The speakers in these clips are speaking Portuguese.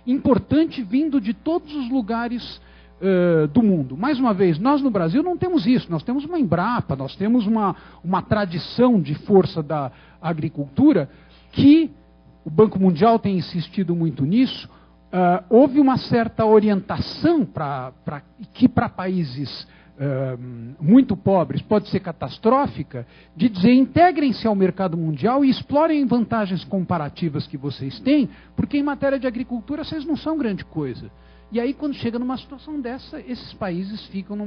importante vindo de todos os lugares do mundo. Mais uma vez, nós no Brasil não temos isso, nós temos uma Embrapa, nós temos uma tradição de força da agricultura que o Banco Mundial tem insistido muito nisso. Houve uma certa orientação que para países muito pobres pode ser catastrófica, de dizer, integrem-se ao mercado mundial e explorem vantagens comparativas que vocês têm, porque em matéria de agricultura vocês não são grande coisa. E aí, quando chega numa situação dessa, esses países ficam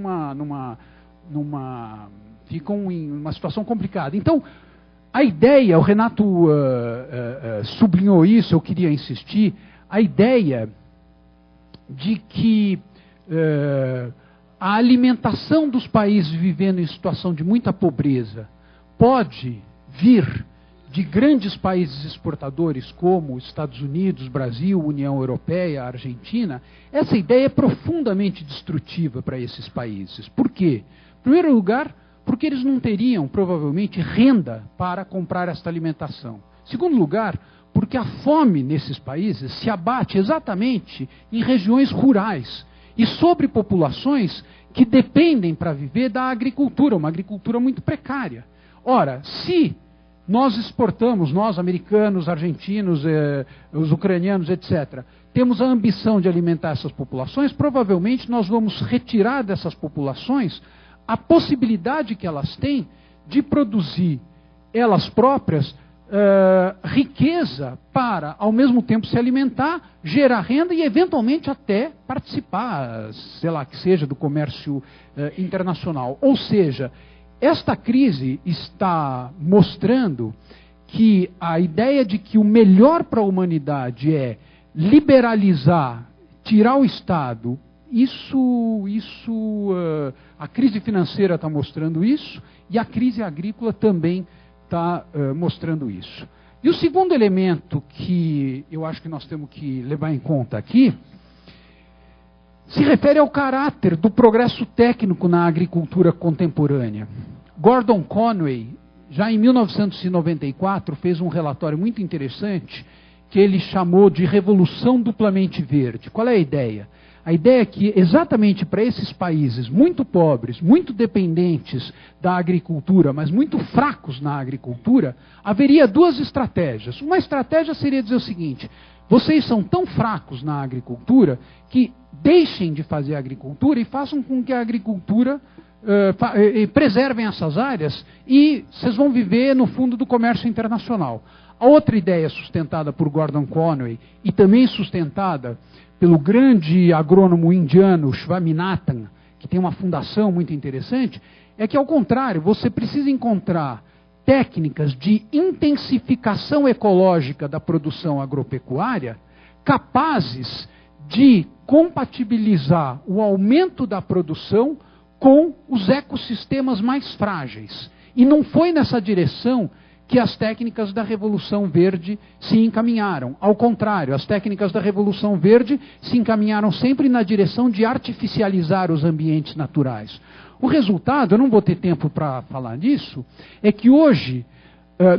ficam em uma situação complicada. Então, a ideia, o Renato sublinhou isso, eu queria insistir, a ideia de que a alimentação dos países vivendo em situação de muita pobreza pode vir de grandes países exportadores como Estados Unidos, Brasil, União Europeia, Argentina, essa ideia é profundamente destrutiva para esses países. Por quê? Em primeiro lugar, porque eles não teriam, provavelmente, renda para comprar esta alimentação. Em segundo lugar, porque a fome nesses países se abate exatamente em regiões rurais e sobre populações que dependem para viver da agricultura, uma agricultura muito precária. Ora, se nós exportamos, nós americanos, argentinos, os ucranianos, etc., temos a ambição de alimentar essas populações, provavelmente nós vamos retirar dessas populações a possibilidade que elas têm de produzir elas próprias riqueza para, ao mesmo tempo, se alimentar, gerar renda e, eventualmente, até participar, sei lá, que seja do comércio internacional. Ou seja, esta crise está mostrando que a ideia de que o melhor para a humanidade é liberalizar, tirar o Estado, a crise financeira está mostrando isso, e a crise agrícola também está mostrando isso. E o segundo elemento que eu acho que nós temos que levar em conta aqui se refere ao caráter do progresso técnico na agricultura contemporânea. Gordon Conway, já em 1994, fez um relatório muito interessante que ele chamou de Revolução Duplamente Verde. Qual é a ideia? A ideia é que, exatamente para esses países muito pobres, muito dependentes da agricultura, mas muito fracos na agricultura, haveria duas estratégias. Uma estratégia seria dizer o seguinte: vocês são tão fracos na agricultura que deixem de fazer agricultura e façam com que a agricultura preservem essas áreas e vocês vão viver no fundo do comércio internacional. A outra ideia sustentada por Gordon Conway e também sustentada pelo grande agrônomo indiano Swaminathan, que tem uma fundação muito interessante, é que, ao contrário, você precisa encontrar técnicas de intensificação ecológica da produção agropecuária capazes de compatibilizar o aumento da produção com os ecossistemas mais frágeis. E não foi nessa direção que as técnicas da Revolução Verde se encaminharam. Ao contrário, as técnicas da Revolução Verde se encaminharam sempre na direção de artificializar os ambientes naturais. O resultado, eu não vou ter tempo para falar disso, é que hoje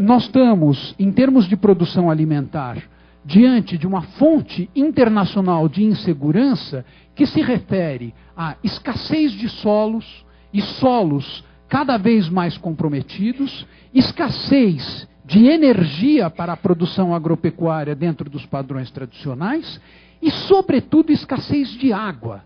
nós estamos, em termos de produção alimentar, diante de uma fonte internacional de insegurança que se refere à escassez de solos e solos cada vez mais comprometidos, escassez de energia para a produção agropecuária dentro dos padrões tradicionais e, sobretudo, escassez de água.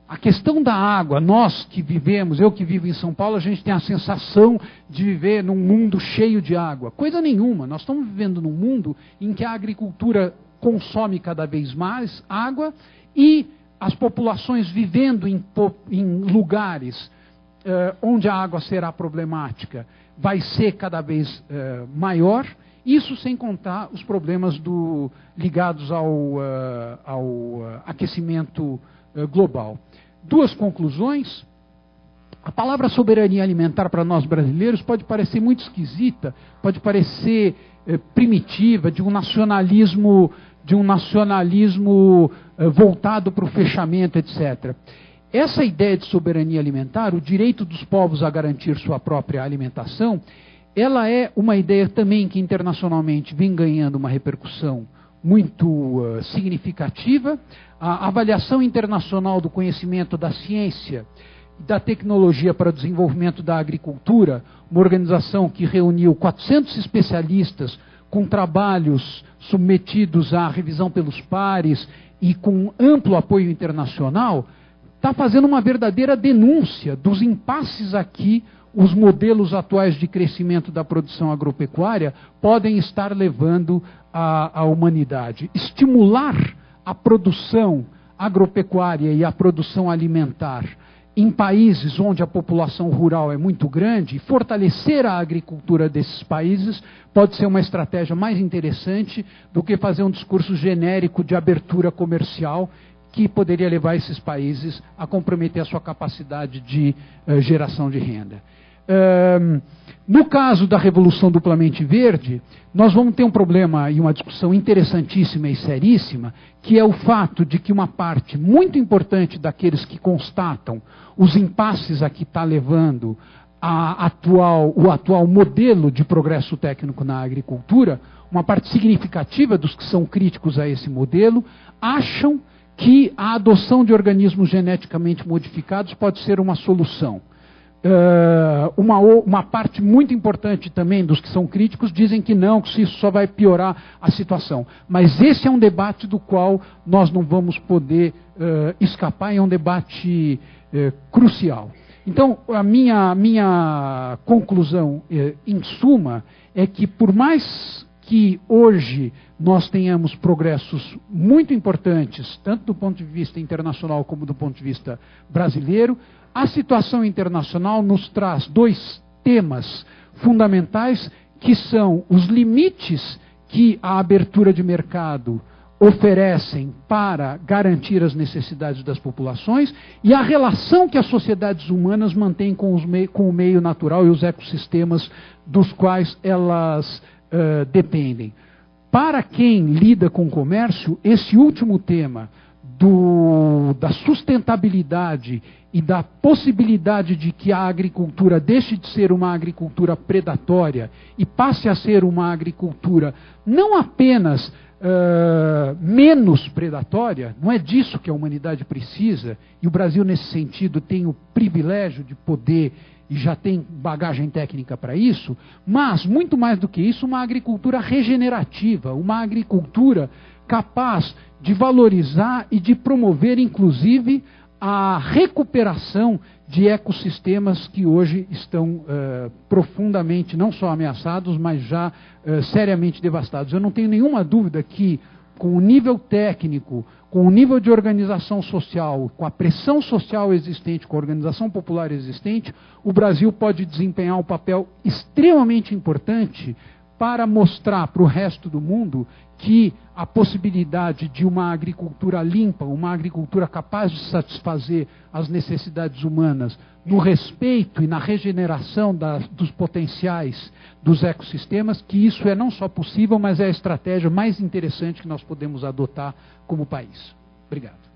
A questão da água, nós que vivemos, eu que vivo em São Paulo, a gente tem a sensação de viver num mundo cheio de água. Coisa nenhuma, nós estamos vivendo num mundo em que a agricultura consome cada vez mais água e as populações vivendo em lugares onde a água será problemática vai ser cada vez maior, isso sem contar os problemas ligados ao aquecimento global. Duas conclusões. A palavra soberania alimentar para nós brasileiros pode parecer muito esquisita, pode parecer primitiva, de um nacionalismo voltado para o fechamento, etc. Essa ideia de soberania alimentar, o direito dos povos a garantir sua própria alimentação, ela é uma ideia também que internacionalmente vem ganhando uma repercussão significativa. A avaliação internacional do conhecimento da ciência e da tecnologia para o desenvolvimento da agricultura, uma organização que reuniu 400 especialistas com trabalhos submetidos à revisão pelos pares e com amplo apoio internacional, está fazendo uma verdadeira denúncia dos impasses a que os modelos atuais de crescimento da produção agropecuária podem estar levando a humanidade. Estimular a produção agropecuária e a produção alimentar em países onde a população rural é muito grande, fortalecer a agricultura desses países pode ser uma estratégia mais interessante do que fazer um discurso genérico de abertura comercial que poderia levar esses países a comprometer a sua capacidade de geração de renda. No caso da Revolução Duplamente Verde, nós vamos ter um problema e uma discussão interessantíssima e seríssima, que é o fato de que uma parte muito importante daqueles que constatam os impasses a que está levando o atual modelo de progresso técnico na agricultura, uma parte significativa dos que são críticos a esse modelo, acham que a adoção de organismos geneticamente modificados pode ser uma solução. Uma parte muito importante também dos que são críticos dizem que não, que isso só vai piorar a situação. Mas esse é um debate do qual nós não vamos poder escapar, é um debate crucial. Então, a minha conclusão, em suma, é que por mais que hoje nós tenhamos progressos muito importantes, tanto do ponto de vista internacional como do ponto de vista brasileiro, a situação internacional nos traz dois temas fundamentais, que são os limites que a abertura de mercado oferecem para garantir as necessidades das populações e a relação que as sociedades humanas mantêm com o meio natural e os ecossistemas dos quais elas dependem. Para quem lida com o comércio, esse último tema da sustentabilidade e da possibilidade de que a agricultura deixe de ser uma agricultura predatória e passe a ser uma agricultura não apenas menos predatória, não é disso que a humanidade precisa, e o Brasil nesse sentido tem o privilégio de poder e já tem bagagem técnica para isso, mas muito mais do que isso, uma agricultura regenerativa, uma agricultura capaz de valorizar e de promover, inclusive, a recuperação de ecossistemas que hoje estão profundamente, não só ameaçados, mas já seriamente devastados. Eu não tenho nenhuma dúvida que, com o nível técnico, com o nível de organização social, com a pressão social existente, com a organização popular existente, o Brasil pode desempenhar um papel extremamente importante para mostrar para o resto do mundo que a possibilidade de uma agricultura limpa, uma agricultura capaz de satisfazer as necessidades humanas no respeito e na regeneração dos potenciais dos ecossistemas, que isso é não só possível, mas é a estratégia mais interessante que nós podemos adotar como país. Obrigado.